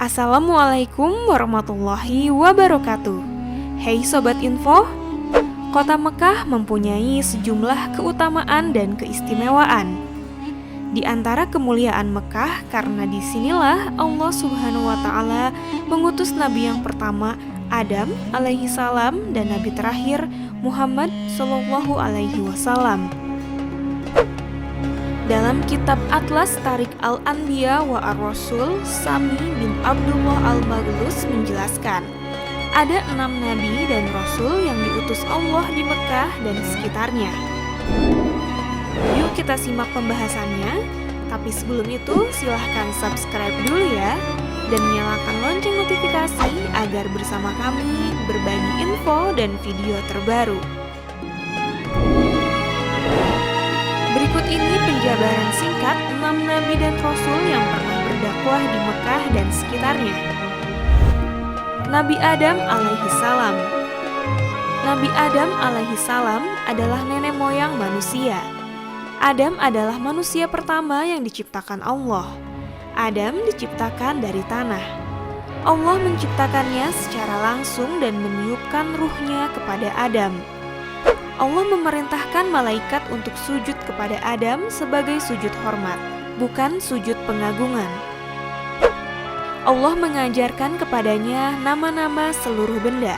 Assalamualaikum warahmatullahi wabarakatuh. Hey Sobat Info, Kota Mekah mempunyai sejumlah keutamaan dan keistimewaan. Di antara kemuliaan Mekah, karena disinilah Allah Subhanahu wa Ta'ala mengutus Nabi yang pertama, Adam alaihi salam, dan Nabi terakhir, Muhammad sallallahu alaihi wasallam. Dalam kitab Atlas Tarik Al-Anbiya wa Ar-Rasul, Sami bin Abdullah Al-Maghlus menjelaskan, ada 6 nabi dan rasul yang diutus Allah di Mekah dan sekitarnya. Yuk kita simak pembahasannya, tapi sebelum itu silahkan subscribe dulu ya, dan nyalakan lonceng notifikasi agar bersama kami berbagi info dan video terbaru. Berikut ini penjabaran singkat 6 nabi dan rasul yang pernah berdakwah di Mekah dan sekitarnya. Nabi Adam alaihi salam. Nabi Adam alaihi salam adalah nenek moyang manusia. Adam adalah manusia pertama yang diciptakan Allah. Adam diciptakan dari tanah. Allah menciptakannya secara langsung dan meniupkan ruhnya kepada Adam. Allah memerintahkan malaikat untuk sujud kepada Adam sebagai sujud hormat, bukan sujud pengagungan. Allah mengajarkan kepadanya nama-nama seluruh benda,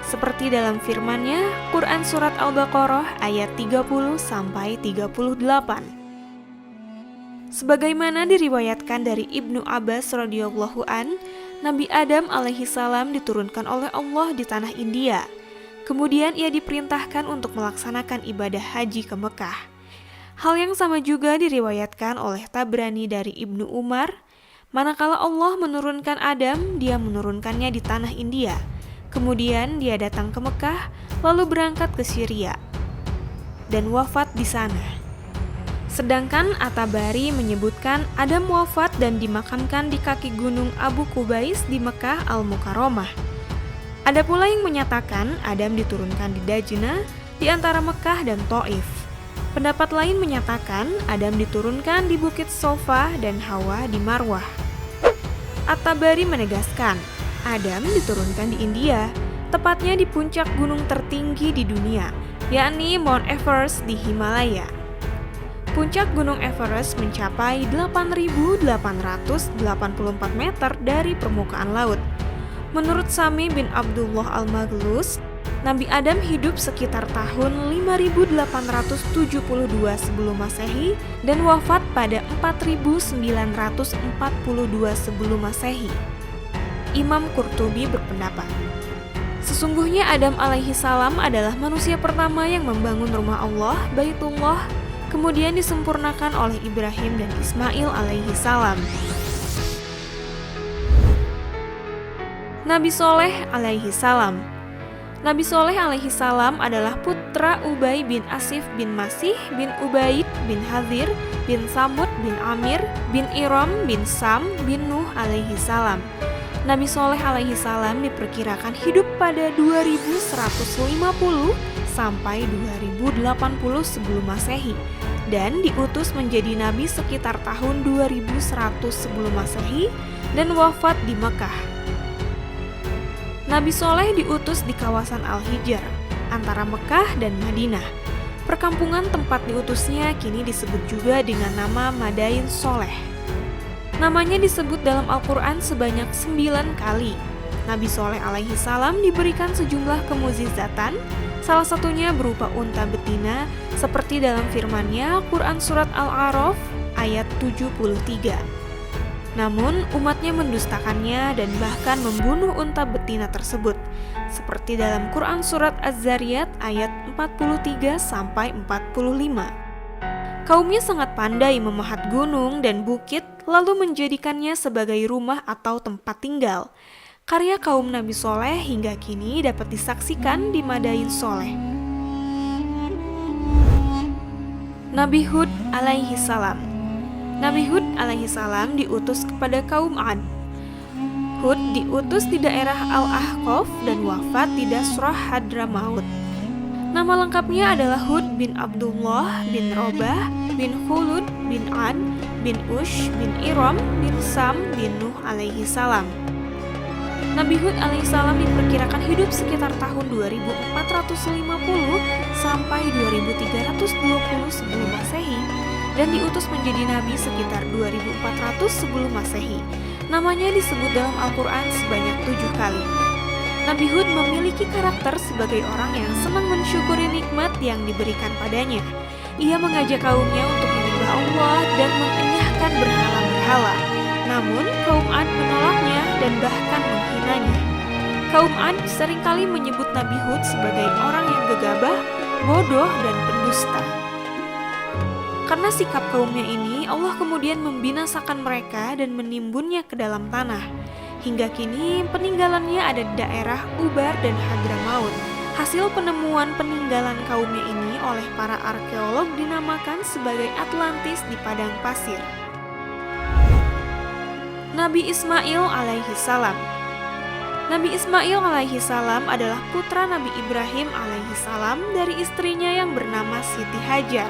seperti dalam firman-Nya, Quran Surat Al-Baqarah ayat 30-38. Sebagaimana diriwayatkan dari Ibnu Abbas radhiyallahu an, Nabi Adam alaihi salam diturunkan oleh Allah di tanah India. Kemudian ia diperintahkan untuk melaksanakan ibadah haji ke Mekah. Hal yang sama juga diriwayatkan oleh Tabrani dari Ibnu Umar. Manakala Allah menurunkan Adam, dia menurunkannya di tanah India. Kemudian dia datang ke Mekah, lalu berangkat ke Syria dan wafat di sana. Sedangkan At-Tabari menyebutkan Adam wafat dan dimakamkan di kaki gunung Abu Qubais di Mekah Al-Mukarramah. Ada pula yang menyatakan Adam diturunkan di Dajnah di antara Mekah dan Taif. Pendapat lain menyatakan Adam diturunkan di Bukit Sofa dan Hawa di Marwah. At-Tabari menegaskan Adam diturunkan di India, tepatnya di puncak gunung tertinggi di dunia, yakni Mount Everest di Himalaya. Puncak gunung Everest mencapai 8.884 meter dari permukaan laut. Menurut Sami bin Abdullah Al-Maghlus, Nabi Adam hidup sekitar tahun 5872 sebelum Masehi dan wafat pada 4942 sebelum Masehi. Imam Qurtubi berpendapat, sesungguhnya Adam alaihi salam adalah manusia pertama yang membangun rumah Allah, Baitullah, kemudian disempurnakan oleh Ibrahim dan Ismail alaihi salam. Nabi Soleh alaihi salam. Nabi Soleh alaihi salam adalah putra Ubay bin Asif bin Masih bin Ubaid bin Hadir bin Samud bin Amir bin Iram bin Sam bin Nuh alaihi salam. Nabi Soleh alaihi salam diperkirakan hidup pada 2150 sampai 2080 sebelum Masehi dan diutus menjadi nabi sekitar tahun 2100 sebelum Masehi dan wafat di Mekah. Nabi Soleh diutus di kawasan Al-Hijr, antara Mekah dan Madinah. Perkampungan tempat diutusnya kini disebut juga dengan nama Madain Soleh. Namanya disebut dalam Al-Quran sebanyak 9 kali. Nabi Soleh alaihi salam diberikan sejumlah kemukjizatan, salah satunya berupa unta betina, seperti dalam firman-Nya Quran Surat Al-A'raf ayat 73. Namun umatnya mendustakannya dan bahkan membunuh unta betina tersebut, seperti dalam Quran Surat Az-Zariyat ayat 43-45. Kaumnya sangat pandai memahat gunung dan bukit lalu menjadikannya sebagai rumah atau tempat tinggal. Karya kaum Nabi Soleh hingga kini dapat disaksikan di Madain Soleh. Nabi Hud alaihi salam. Nabi Hud alaihi salam diutus kepada kaum Ad. Hud diutus di daerah Al-Ahqaf dan wafat di Dasrah Hadramaut. Nama lengkapnya adalah Hud bin Abdullah bin Robah bin Khulud bin Ad bin Ush bin Iram bin Sam bin Nuh alaihi salam. Nabi Hud alaihissalam diperkirakan hidup sekitar tahun 2450 sampai 2320 sebelum Masehi dan diutus menjadi nabi sekitar 2400 sebelum Masehi. Namanya disebut dalam Al-Quran sebanyak 7 kali. Nabi Hud memiliki karakter sebagai orang yang senang mensyukuri nikmat yang diberikan padanya. Ia mengajak kaumnya untuk menyembah Allah dan mengenyahkan berhala-berhala. Namun, kaum Ad menolaknya dan bahkan menghinanya. Kaum Ad seringkali menyebut Nabi Hud sebagai orang yang gegabah, bodoh, dan pendusta. Karena sikap kaumnya ini, Allah kemudian membinasakan mereka dan menimbunnya ke dalam tanah. Hingga kini, peninggalannya ada di daerah Ubar dan Hadramaut. Hasil penemuan peninggalan kaumnya ini oleh para arkeolog dinamakan sebagai Atlantis di padang pasir. Nabi Ismail alaihi salam. Nabi Ismail alaihi salam adalah putra Nabi Ibrahim alaihi salam dari istrinya yang bernama Siti Hajar.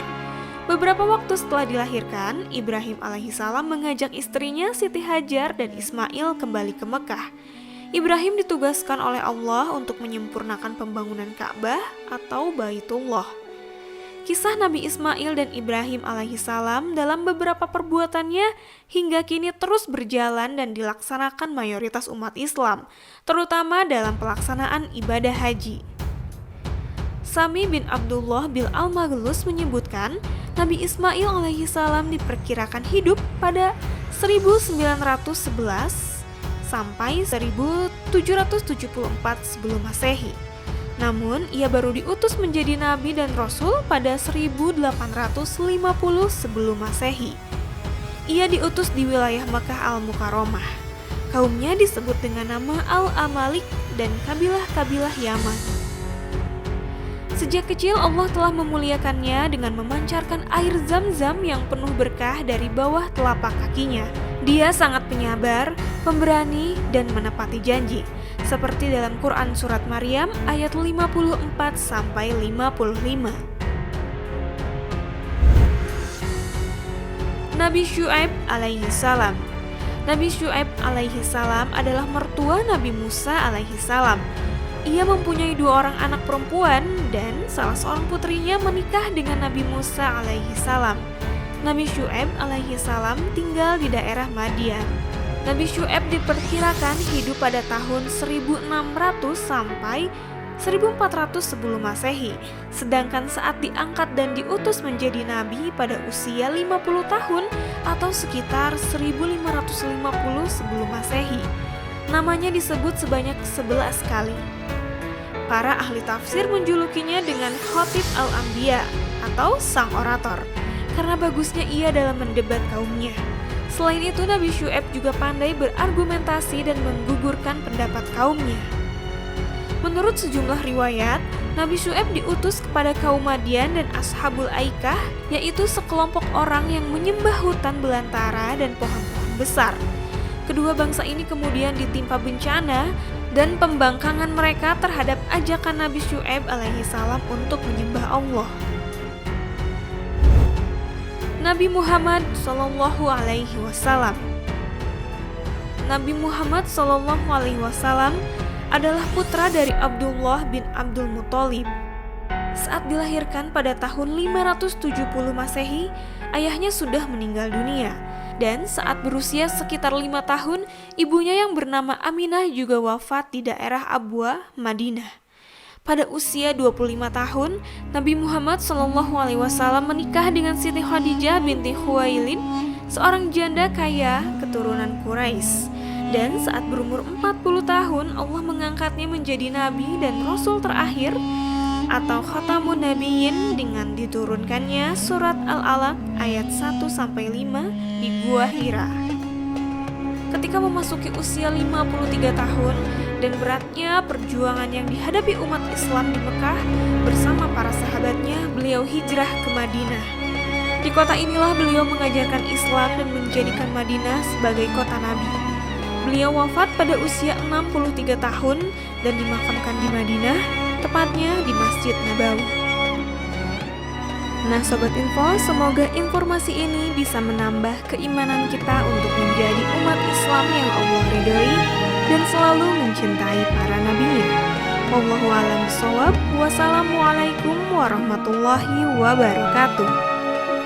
Beberapa waktu setelah dilahirkan, Ibrahim alaihi salam mengajak istrinya Siti Hajar dan Ismail kembali ke Mekah. Ibrahim ditugaskan oleh Allah untuk menyempurnakan pembangunan Ka'bah atau Baitullah. Kisah Nabi Ismail dan Ibrahim alaihissalam dalam beberapa perbuatannya hingga kini terus berjalan dan dilaksanakan mayoritas umat Islam, terutama dalam pelaksanaan ibadah haji. Sami bin Abdullah bin Al-Maghlus menyebutkan, Nabi Ismail alaihissalam diperkirakan hidup pada 1911 sampai 1774 sebelum Masehi. Namun, ia baru diutus menjadi nabi dan rasul pada 1850 sebelum Masehi. Ia diutus di wilayah Makkah Al-Mukarramah. Kaumnya disebut dengan nama Al-Amalik dan kabilah-kabilah Yaman. Sejak kecil Allah telah memuliakannya dengan memancarkan air Zam-Zam yang penuh berkah dari bawah telapak kakinya. Dia sangat penyabar, pemberani, dan menepati janji. Seperti dalam Quran Surat Maryam ayat 54-55. Nabi Syu'aib alaihi salam. Nabi Syu'aib alaihi salam adalah mertua Nabi Musa alaihi salam. Ia mempunyai 2 orang anak perempuan dan salah seorang putrinya menikah dengan Nabi Musa alaihi salam. Nabi Syu'aib alaihi salam tinggal di daerah Madian. Nabi Syu'aib diperkirakan hidup pada tahun 1600 sampai 1400 sebelum Masehi, sedangkan saat diangkat dan diutus menjadi nabi pada usia 50 tahun atau sekitar 1550 sebelum Masehi. Namanya disebut sebanyak 11 kali. Para ahli tafsir menjulukinya dengan Khatib al-Anbiya atau sang orator, karena bagusnya ia dalam mendebat kaumnya. Selain itu, Nabi Syu'aib juga pandai berargumentasi dan menggugurkan pendapat kaumnya. Menurut sejumlah riwayat, Nabi Syu'aib diutus kepada kaum Madian dan Ashabul Aikah, yaitu sekelompok orang yang menyembah hutan belantara dan pohon-pohon besar. Kedua bangsa ini kemudian ditimpa bencana dan pembangkangan mereka terhadap ajakan Nabi Syu'aib alaihi salam untuk menyembah Allah. Nabi Muhammad Sallallahu Alaihi Wasallam. Nabi Muhammad Sallallahu Alaihi Wasallam adalah putra dari Abdullah bin Abdul Muthalib. Saat dilahirkan pada tahun 570 Masehi, ayahnya sudah meninggal dunia. Dan saat berusia sekitar 5 tahun, ibunya yang bernama Aminah juga wafat di daerah Abwa, Madinah. Pada usia 25 tahun, Nabi Muhammad SAW menikah dengan Siti Khadijah binti Khuwailid, seorang janda kaya keturunan Quraisy. Dan saat berumur 40 tahun, Allah mengangkatnya menjadi nabi dan rasul terakhir atau Khatamun Nabiyyin dengan diturunkannya surat Al-Alaq ayat 1-5 di Gua Hira. Ketika memasuki usia 53 tahun dan beratnya perjuangan yang dihadapi umat Islam di Mekah bersama para sahabatnya, beliau hijrah ke Madinah. Di kota inilah beliau mengajarkan Islam dan menjadikan Madinah sebagai kota Nabi. Beliau wafat pada usia 63 tahun dan dimakamkan di Madinah, tepatnya di Masjid Nabawi. Nah Sobat Info, semoga informasi ini bisa menambah keimanan kita untuk menjadi umat Islam yang Allah ridhoi. dan selalu mencintai para nabinya. Wallahu a'lam bishawab. Wassalamualaikum warahmatullahi wabarakatuh.